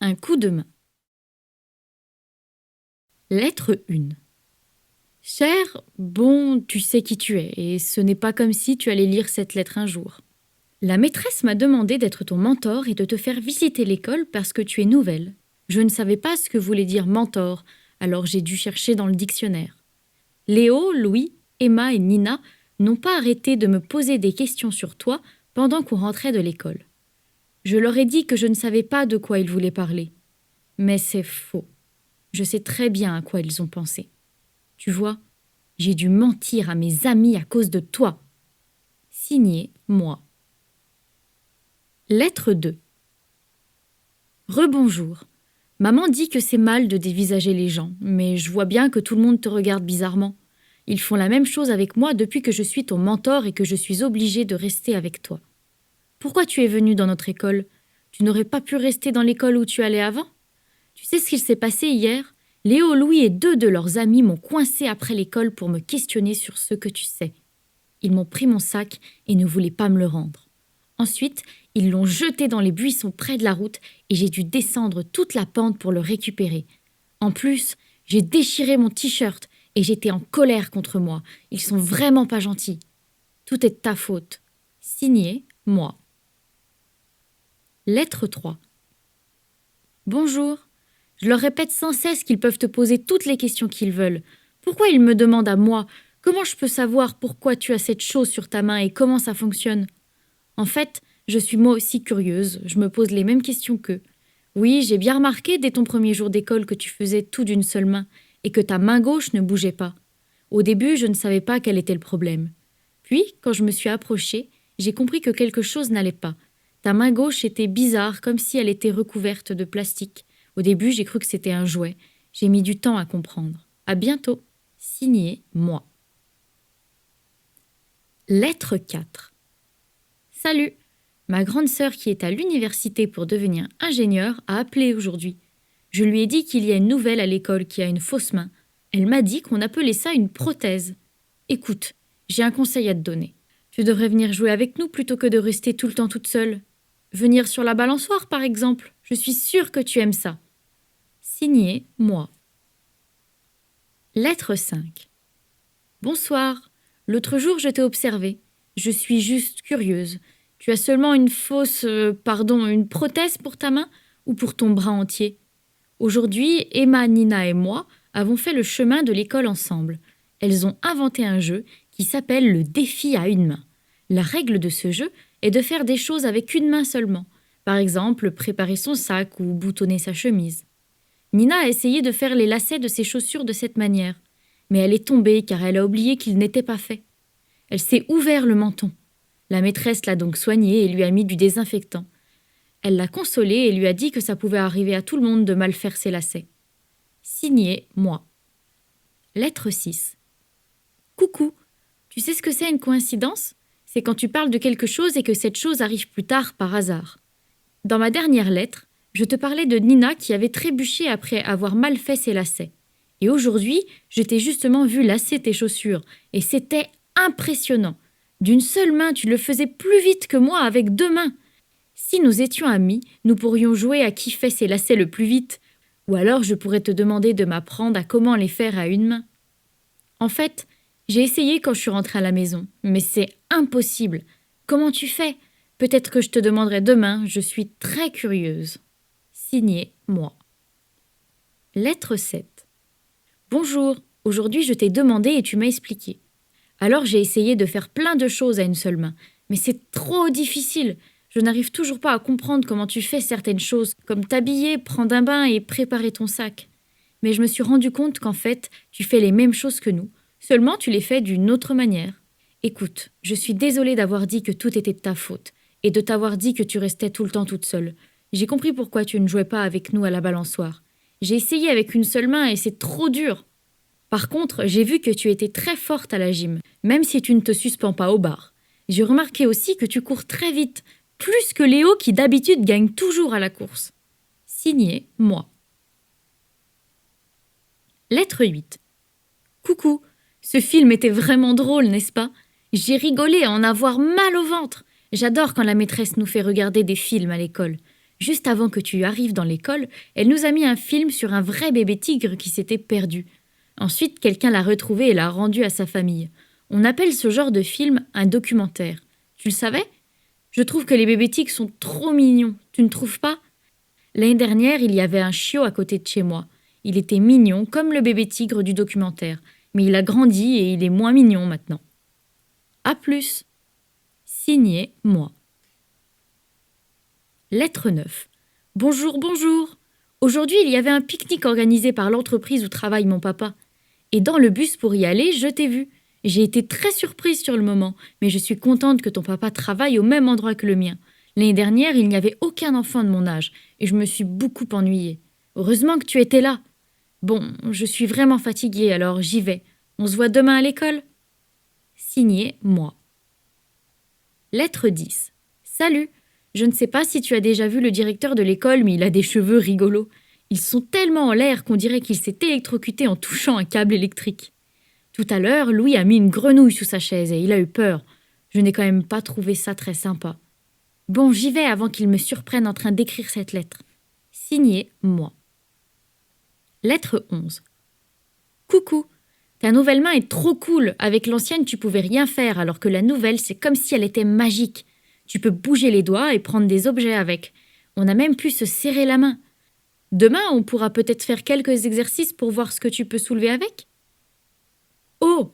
Un coup de main. Lettre 1. Cher, bon, tu sais qui tu es, et ce n'est pas comme si tu allais lire cette lettre un jour. La maîtresse m'a demandé d'être ton mentor et de te faire visiter l'école parce que tu es nouvelle. Je ne savais pas ce que voulait dire mentor, alors j'ai dû chercher dans le dictionnaire. Léo, Louis, Emma et Nina n'ont pas arrêté de me poser des questions sur toi pendant qu'on rentrait de l'école. Je leur ai dit que je ne savais pas de quoi ils voulaient parler. Mais c'est faux. Je sais très bien à quoi ils ont pensé. Tu vois, j'ai dû mentir à mes amis à cause de toi. Signé, moi. Lettre 2. Rebonjour. Maman dit que c'est mal de dévisager les gens, mais je vois bien que tout le monde te regarde bizarrement. Ils font la même chose avec moi depuis que je suis ton mentor et que je suis obligée de rester avec toi. Pourquoi tu es venu dans notre école? Tu n'aurais pas pu rester dans l'école où tu allais avant? Tu sais ce qu'il s'est passé hier? Léo, Louis et 2 de leurs amis m'ont coincé après l'école pour me questionner sur ce que tu sais. Ils m'ont pris mon sac et ne voulaient pas me le rendre. Ensuite, ils l'ont jeté dans les buissons près de la route et j'ai dû descendre toute la pente pour le récupérer. En plus, j'ai déchiré mon t-shirt et j'étais en colère contre moi. Ils sont vraiment pas gentils. Tout est de ta faute. Signé, moi. Lettre 3. Bonjour. Je leur répète sans cesse qu'ils peuvent te poser toutes les questions qu'ils veulent. Pourquoi ils me demandent à moi? Comment je peux savoir pourquoi tu as cette chose sur ta main et comment ça fonctionne? En fait, je suis moi aussi curieuse, je me pose les mêmes questions qu'eux. Oui, j'ai bien remarqué dès ton premier jour d'école que tu faisais tout d'une seule main et que ta main gauche ne bougeait pas. Au début, je ne savais pas quel était le problème. Puis, quand je me suis approchée, j'ai compris que quelque chose n'allait pas. Ta main gauche était bizarre, comme si elle était recouverte de plastique. Au début, j'ai cru que c'était un jouet. J'ai mis du temps à comprendre. À bientôt. Signé, moi. Lettre 4. Salut. Ma grande sœur qui est à l'université pour devenir ingénieure a appelé aujourd'hui. Je lui ai dit qu'il y a une nouvelle à l'école qui a une fausse main. Elle m'a dit qu'on appelait ça une prothèse. Écoute, j'ai un conseil à te donner. Tu devrais venir jouer avec nous plutôt que de rester tout le temps toute seule. Venir sur la balançoire, par exemple. Je suis sûre que tu aimes ça. Signé, moi. Lettre 5. Bonsoir. L'autre jour, je t'ai observé. Je suis juste curieuse. Tu as seulement une prothèse pour ta main ou pour ton bras entier? Aujourd'hui, Emma, Nina et moi avons fait le chemin de l'école ensemble. Elles ont inventé un jeu qui s'appelle le défi à une main. La règle de ce jeu est de faire des choses avec une main seulement. Par exemple, préparer son sac ou boutonner sa chemise. Nina a essayé de faire les lacets de ses chaussures de cette manière, mais elle est tombée car elle a oublié qu'ils n'étaient pas faits. Elle s'est ouvert le menton. La maîtresse l'a donc soignée et lui a mis du désinfectant. Elle l'a consolée et lui a dit que ça pouvait arriver à tout le monde de mal faire ses lacets. Signé, moi. Lettre 6. Coucou. Tu sais ce que c'est une coïncidence? C'est quand tu parles de quelque chose et que cette chose arrive plus tard par hasard. Dans ma dernière lettre, je te parlais de Nina qui avait trébuché après avoir mal fait ses lacets. Et aujourd'hui, je t'ai justement vu lasser tes chaussures et c'était impressionnant. D'une seule main, tu le faisais plus vite que moi avec 2 mains. Si nous étions amis, nous pourrions jouer à qui fait ses lacets le plus vite. Ou alors je pourrais te demander de m'apprendre à comment les faire à une main. En fait, j'ai essayé quand je suis rentrée à la maison, mais c'est impossible. Comment tu fais? Peut-être que je te demanderai demain, je suis très curieuse. Signé, moi. Lettre 7. Bonjour, aujourd'hui je t'ai demandé et tu m'as expliqué. Alors j'ai essayé de faire plein de choses à une seule main, mais c'est trop difficile. Je n'arrive toujours pas à comprendre comment tu fais certaines choses, comme t'habiller, prendre un bain et préparer ton sac. Mais je me suis rendu compte qu'en fait, tu fais les mêmes choses que nous, seulement tu les fais d'une autre manière. Écoute, je suis désolée d'avoir dit que tout était de ta faute, et de t'avoir dit que tu restais tout le temps toute seule. J'ai compris pourquoi tu ne jouais pas avec nous à la balançoire. J'ai essayé avec une seule main et c'est trop dur. Par contre, j'ai vu que tu étais très forte à la gym, même si tu ne te suspends pas au bar. J'ai remarqué aussi que tu cours très vite, plus que Léo qui d'habitude gagne toujours à la course. Signé, moi. Lettre 8. Coucou, ce film était vraiment drôle, n'est-ce pas? J'ai rigolé à en avoir mal au ventre. J'adore quand la maîtresse nous fait regarder des films à l'école. Juste avant que tu arrives dans l'école, elle nous a mis un film sur un vrai bébé tigre qui s'était perdu. Ensuite, quelqu'un l'a retrouvé et l'a rendu à sa famille. On appelle ce genre de film un documentaire. Tu le savais? Je trouve que les bébés tigres sont trop mignons. Tu ne trouves pas? L'année dernière, il y avait un chiot à côté de chez moi. Il était mignon comme le bébé tigre du documentaire, mais il a grandi et il est moins mignon maintenant. A plus. Signé moi. Lettre 9. Bonjour, bonjour. Aujourd'hui, il y avait un pique-nique organisé par l'entreprise où travaille mon papa. Et dans le bus pour y aller, je t'ai vu. J'ai été très surprise sur le moment, mais je suis contente que ton papa travaille au même endroit que le mien. L'année dernière, il n'y avait aucun enfant de mon âge, et je me suis beaucoup ennuyée. Heureusement que tu étais là. Bon, je suis vraiment fatiguée, alors j'y vais. On se voit demain à l'école? Signé, moi. Lettre 10. Salut. Je ne sais pas si tu as déjà vu le directeur de l'école, mais il a des cheveux rigolos. Ils sont tellement en l'air qu'on dirait qu'il s'est électrocuté en touchant un câble électrique. Tout à l'heure, Louis a mis une grenouille sous sa chaise et il a eu peur. Je n'ai quand même pas trouvé ça très sympa. Bon, j'y vais avant qu'il me surprenne en train d'écrire cette lettre. Signé, moi. Lettre 11. Coucou. Ta nouvelle main est trop cool. Avec l'ancienne, tu pouvais rien faire, alors que la nouvelle, c'est comme si elle était magique. Tu peux bouger les doigts et prendre des objets avec. On a même pu se serrer la main. Demain, on pourra peut-être faire quelques exercices pour voir ce que tu peux soulever avec. Oh!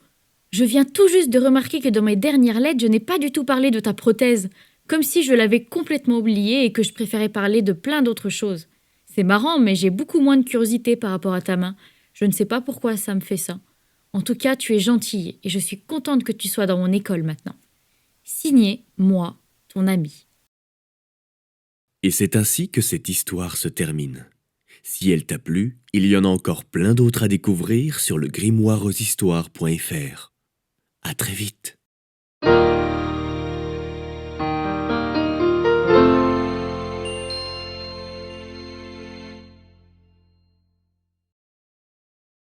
Je viens tout juste de remarquer que dans mes dernières lettres, je n'ai pas du tout parlé de ta prothèse, comme si je l'avais complètement oubliée et que je préférais parler de plein d'autres choses. C'est marrant, mais j'ai beaucoup moins de curiosité par rapport à ta main. Je ne sais pas pourquoi ça me fait ça. En tout cas, tu es gentille et je suis contente que tu sois dans mon école maintenant. Signé, moi, ton ami. Et c'est ainsi que cette histoire se termine. Si elle t'a plu, il y en a encore plein d'autres à découvrir sur le grimoireaushistoires.fr. À très vite.